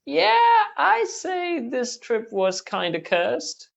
Yeah, I say this trip was kind of cursed.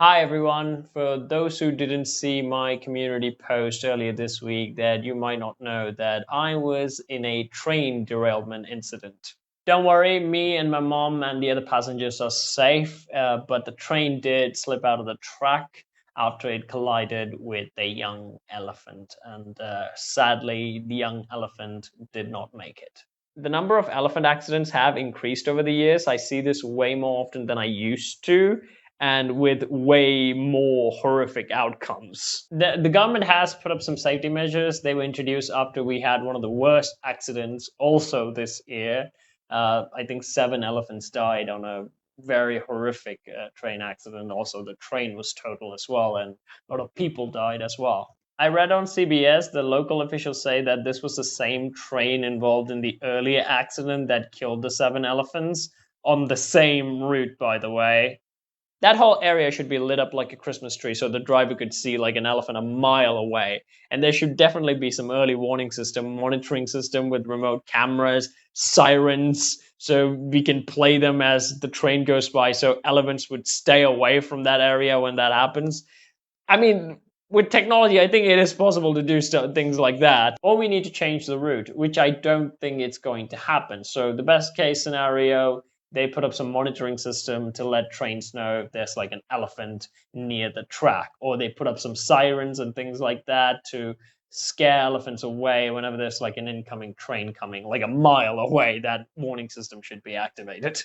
Hi everyone. For those who didn't see my community post earlier this week, that you might not know that I was in a train derailment incident. Don't worry, me and my mom and the other passengers are safe, but the train did slip out of the track after it collided with a young elephant, and sadly, the young elephant did not make it. The number of elephant accidents have increased over the years. I see this way more often than I used to, and with way more horrific outcomes. The government has put up some safety measures. They were introduced after we had one of the worst accidents also this year. I think 7 elephants died on a very horrific train accident. Also, the train was total as well, and a lot of people died as well. I read on CBS the local officials say that this was the same train involved in the earlier accident that killed the 7 elephants on the same route, by the way. That whole area should be lit up like a Christmas tree so the driver could see like an elephant a mile away. And there should definitely be some early warning system, monitoring system with remote cameras, sirens, so we can play them as the train goes by so elephants would stay away from that area when that happens. I mean, with technology, I think it is possible to do things like that. Or we need to change the route, which I don't think it's going to happen. So the best case scenario, they put up some monitoring system to let trains know if there's like an elephant near the track. Or they put up some sirens and things like that to scare elephants away whenever there's like an incoming train coming, like a mile away. That warning system should be activated.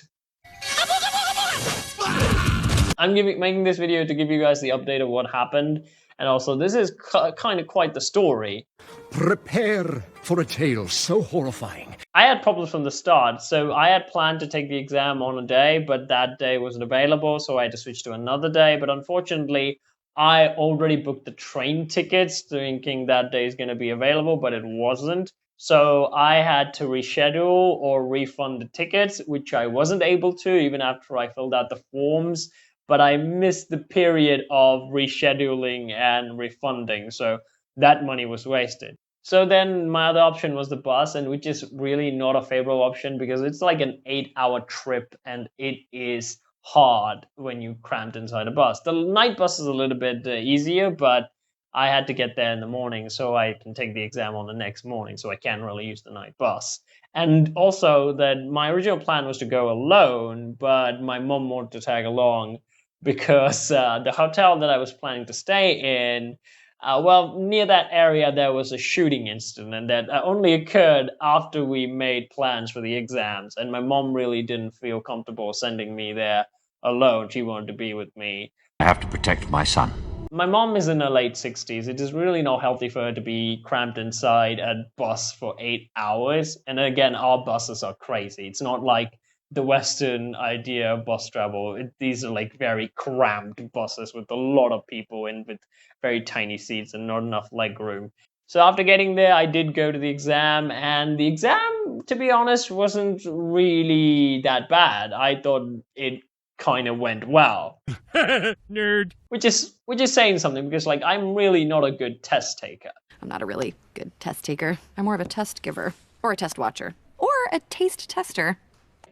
I'm making this video to give you guys the update of what happened, and also this is kind of quite the story. Prepare for a tale so horrifying. I had problems from the start, so I had planned to take the exam on a day, but that day wasn't available, so I had to switch to another day. But unfortunately, I already booked the train tickets thinking that day is going to be available, but it wasn't. So I had to reschedule or refund the tickets, which I wasn't able to even after I filled out the forms. But I missed the period of rescheduling and refunding, so that money was wasted. So then my other option was the bus, and which is really not a favorable option because it's like an 8-hour trip and it is hard when you cramped inside a bus. The night bus is a little bit easier, but I had to get there in the morning so I can take the exam on the next morning, so I can't really use the night bus. And also that my original plan was to go alone, but my mom wanted to tag along because the hotel that I was planning to stay in, well, near that area there was a shooting incident that only occurred after we made plans for the exams, and my mom really didn't feel comfortable sending me there alone. She wanted to be with me. I have to protect my son. My mom is in her late 60s. It is really not healthy for her to be cramped inside a bus for 8 hours. And again, our buses are crazy. It's not like the Western idea of bus travel. These are like very cramped buses with a lot of people in with very tiny seats and not enough leg room. So after getting there, I did go to the exam, and the exam, to be honest, wasn't really that bad. I thought it kind of went well. Nerd. Which is saying something because like I'm really not a good test taker. I'm not a really good test taker. I'm more of a test giver, or a test watcher, or a taste tester.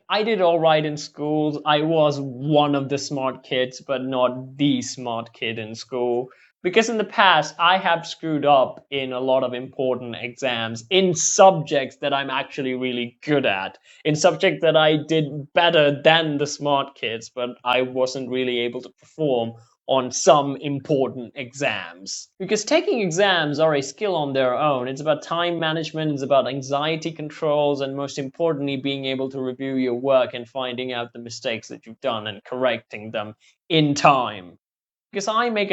I did all right in schools. I was one of the smart kids, but not the smart kid in school. Because in the past, I have screwed up in a lot of important exams in subjects that I'm actually really good at. In subjects that I did better than the smart kids, but I wasn't really able to perform on some important exams. Because taking exams are a skill on their own. It's about time management, it's about anxiety controls, and most importantly, being able to review your work and finding out the mistakes that you've done and correcting them in time. Because I make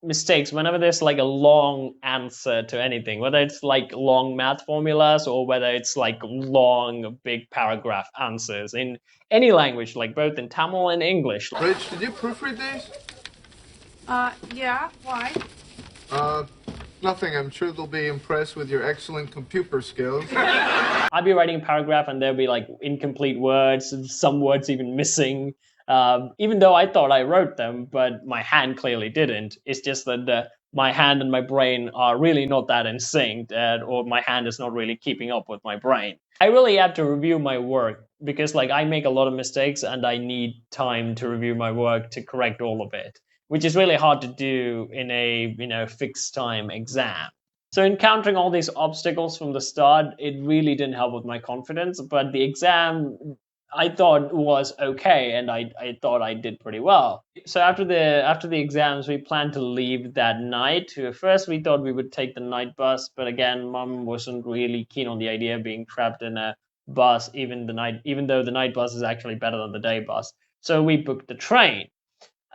mistakes whenever there's like a long answer to anything, whether it's like long math formulas or whether it's like long big paragraph answers in any language, like both in Tamil and English. Rich, did you proofread these? Yeah, why? Nothing. I'm sure they'll be impressed with your excellent computer skills. I'd be writing a paragraph and there'll be like incomplete words, some words even missing. Even though I thought I wrote them, but my hand clearly didn't. It's just that my hand and my brain are really not that in sync, or my hand is not really keeping up with my brain. I really had to review my work because like I make a lot of mistakes and I need time to review my work to correct all of it, which is really hard to do in a, fixed time exam. So encountering all these obstacles from the start, it really didn't help with my confidence, but the exam I thought was okay, and I thought I did pretty well. So after the exams, we planned to leave that night. First, we thought we would take the night bus, but again, Mom wasn't really keen on the idea of being trapped in a bus, even though the night bus is actually better than the day bus. So we booked the train.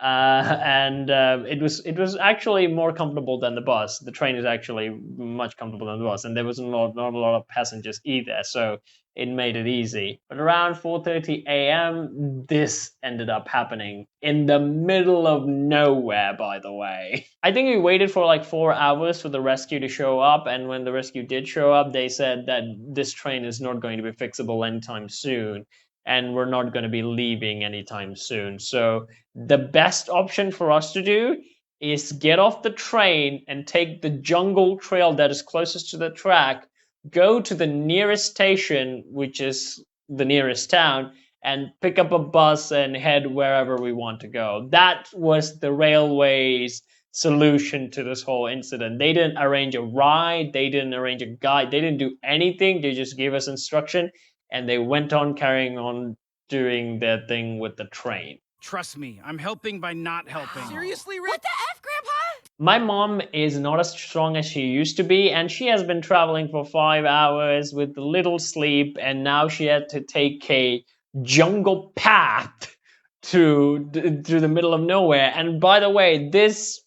And it was actually more comfortable than the bus. The train is actually much comfortable than the bus, and there was not a lot of passengers either, so it made it easy. But around 4:30 a.m., this ended up happening in the middle of nowhere, by the way. I think we waited for like 4 hours for the rescue to show up, and when the rescue did show up, they said that this train is not going to be fixable anytime soon, and we're not going to be leaving anytime soon. So the best option for us to do is get off the train and take the jungle trail that is closest to the track, go to the nearest station, which is the nearest town, and pick up a bus and head wherever we want to go. That was the railway's solution to this whole incident. They didn't arrange a ride, they didn't arrange a guide, they didn't do anything. They just gave us instruction, and they went on carrying on doing their thing with the train. Trust me, I'm helping by not helping. Seriously, Rick? What the F, Grandpa? My mom is not as strong as she used to be, and she has been traveling for 5 hours with little sleep, and now she had to take a jungle path to the middle of nowhere. And by the way, this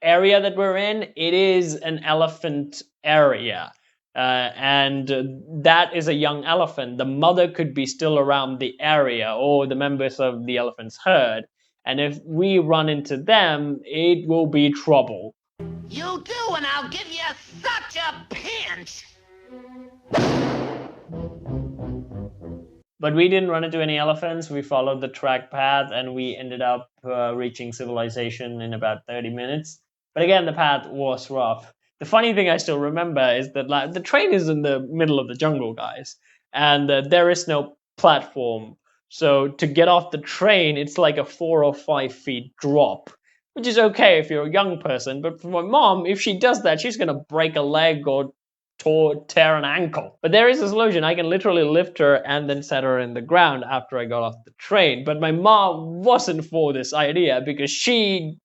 area that we're in, it is an elephant area. And that is a young elephant. The mother could be still around the area, or the members of the elephant's herd. And if we run into them, it will be trouble. You do, and I'll give you such a pinch. But we didn't run into any elephants. We followed the track path, and we ended up reaching civilization in about 30 minutes. But again, the path was rough. The funny thing I still remember is that the train is in the middle of the jungle, guys, and there is no platform. So to get off the train, it's like a 4 or 5 feet drop, which is okay if you're a young person. But for my mom, if she does that, she's going to break a leg or tear an ankle. But there is a solution. I can literally lift her and then set her in the ground after I got off the train. But my mom wasn't for this idea because she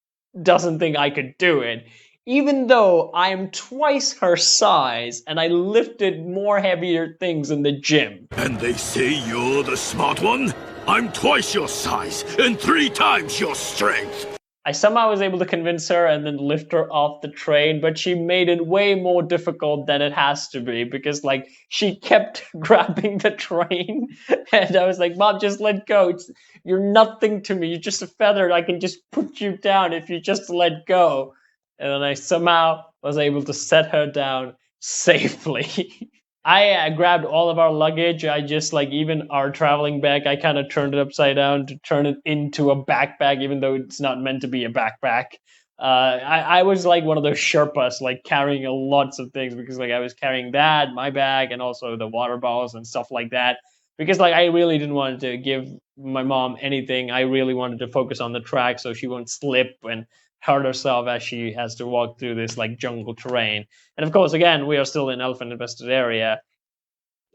doesn't think I could do it. Even though I am twice her size and I lifted more heavier things in the gym. And they say you're the smart one? I'm twice your size and 3 times your strength. I somehow was able to convince her and then lift her off the train, but she made it way more difficult than it has to be because, like, she kept grabbing the train, and I was like, Mom, just let go. You're nothing to me. You're just a feather. I can just put you down if you just let go. And then I somehow was able to set her down safely. I grabbed all of our luggage. I just, like, even our traveling bag, I kind of turned it upside down to turn it into a backpack, even though it's not meant to be a backpack. I was like one of those Sherpas, like carrying lots of things because, like, I was carrying that, my bag, and also the water bottles and stuff like that. Because, like, I really didn't want to give my mom anything. I really wanted to focus on the track so she won't slip and hurt herself as she has to walk through this like jungle terrain. And of course, again, we are still in elephant infested area.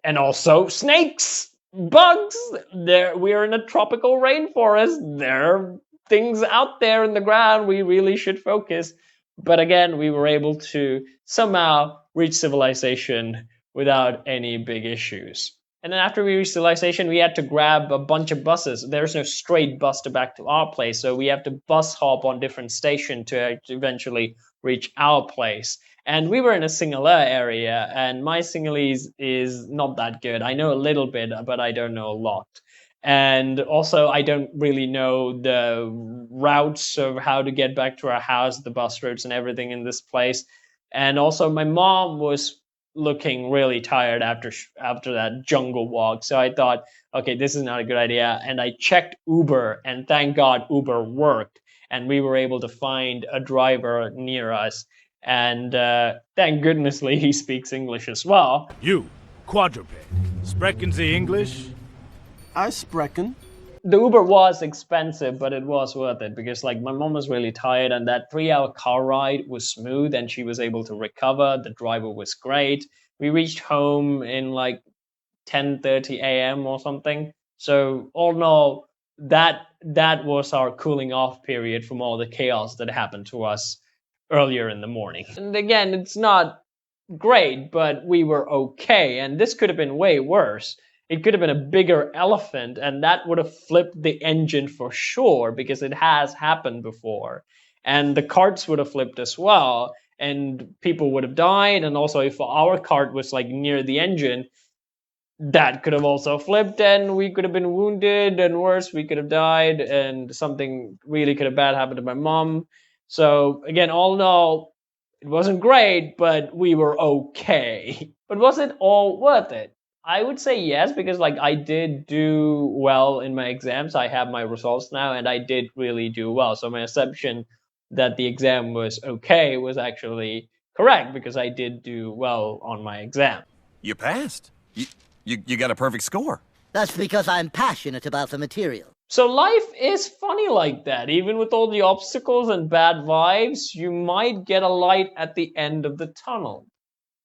And also snakes, bugs. We are in a tropical rainforest. There are things out there in the ground. We really should focus. But again, we were able to somehow reach civilization without any big issues. And then after we reached civilization, we had to grab a bunch of buses. There's no straight bus to back to our place, so we have to bus hop on different stations to eventually reach our place. And we were in a Sinhalese area, and my Sinhalese is not that good. I know a little bit, but I don't know a lot. And also, I don't really know the routes of how to get back to our house, the bus routes and everything in this place. And also, my mom was looking really tired after that jungle walk. So I thought, okay, this is not a good idea. And I checked Uber, and thank God Uber worked. And we were able to find a driver near us. And thank goodnessly he speaks English as well. You, Quadruped. Sprechen Sie English? I sprechen. The Uber was expensive, but it was worth it because like my mom was really tired and that 3-hour car ride was smooth and she was able to recover. The driver was great. We reached home in like 10:30 a.m. or something. So all in all, that was our cooling off period from all the chaos that happened to us earlier in the morning. And again, it's not great, but we were okay. And this could have been way worse. It could have been a bigger elephant, and that would have flipped the engine for sure, because it has happened before. And the carts would have flipped as well, and people would have died. And also, if our cart was like near the engine, that could have also flipped, and we could have been wounded, and worse, we could have died, and something really could have bad happened to my mom. So again, all in all, it wasn't great, but we were okay. But was it all worth it? I would say yes, because like I did do well in my exams. I have my results now, and I did really do well. So my assumption that the exam was okay was actually correct, because I did do well on my exam. You passed. You got a perfect score. That's because I'm passionate about the material. So life is funny like that. Even with all the obstacles and bad vibes, you might get a light at the end of the tunnel.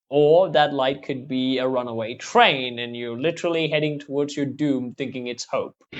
Or that light could be a runaway train and you're literally heading towards your doom thinking it's hope. But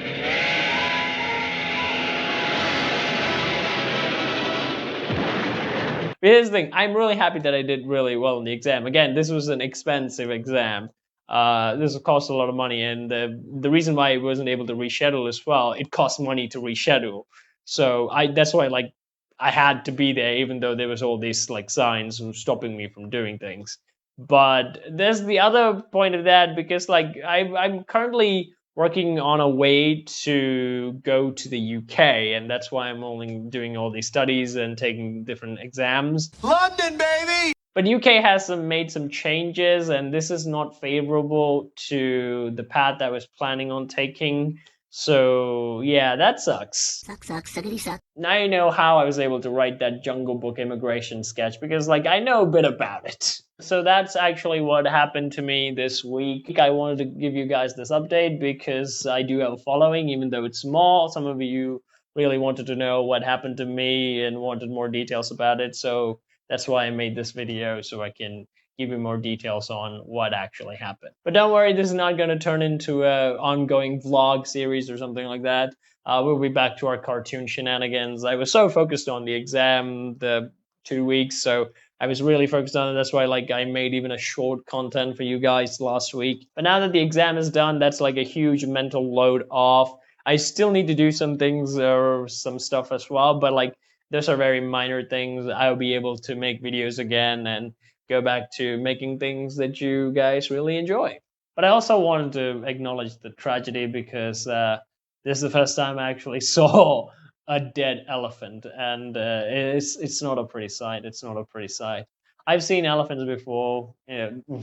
here's the thing, I'm really happy that I did really well in the exam. Again, this was an expensive exam. This cost a lot of money, and the reason why I wasn't able to reschedule as well, it cost money to reschedule. So that's why like I had to be there, even though there was all these like signs stopping me from doing things. But there's the other point of that, because like I'm currently working on a way to go to the UK, and that's why I'm only doing all these studies and taking different exams. London, baby! But UK has made some changes, and this is not favorable to the path I was planning on taking. So yeah, that sucks. Suckity suck. Now you know how I was able to write that Jungle Book immigration sketch, because like I know a bit about it. So that's actually what happened to me this week. I wanted to give you guys this update because I do have a following, even though it's small. Some of you really wanted to know what happened to me and wanted more details about it. So that's why I made this video, so I can give you more details on what actually happened. But don't worry, this is not going to turn into an ongoing vlog series or something like that. We'll be back to our cartoon shenanigans. I was so focused on the exam the 2 weeks, so I was really focused on it. That's why like I made even a short content for you guys last week. But now that the exam is done, that's like a huge mental load off. I still need to do some things or some stuff as well, but like those are very minor things. I'll be able to make videos again and go back to making things that you guys really enjoy. But I also wanted to acknowledge the tragedy, because this is the first time I actually saw a dead elephant, and it's not a pretty sight. It's not a pretty sight. I've seen elephants before,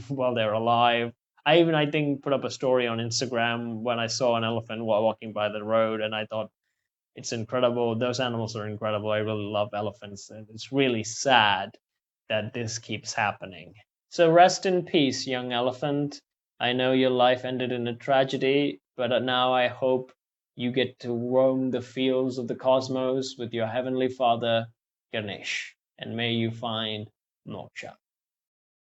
while they're alive. I think put up a story on Instagram when I saw an elephant while walking by the road, and I thought, it's incredible. Those animals are incredible. I really love elephants, and it's really sad that this keeps happening. So rest in peace, young elephant. I know your life ended in a tragedy, but now I hope you get to roam the fields of the cosmos with your heavenly father, Ganesh, and may you find moksha.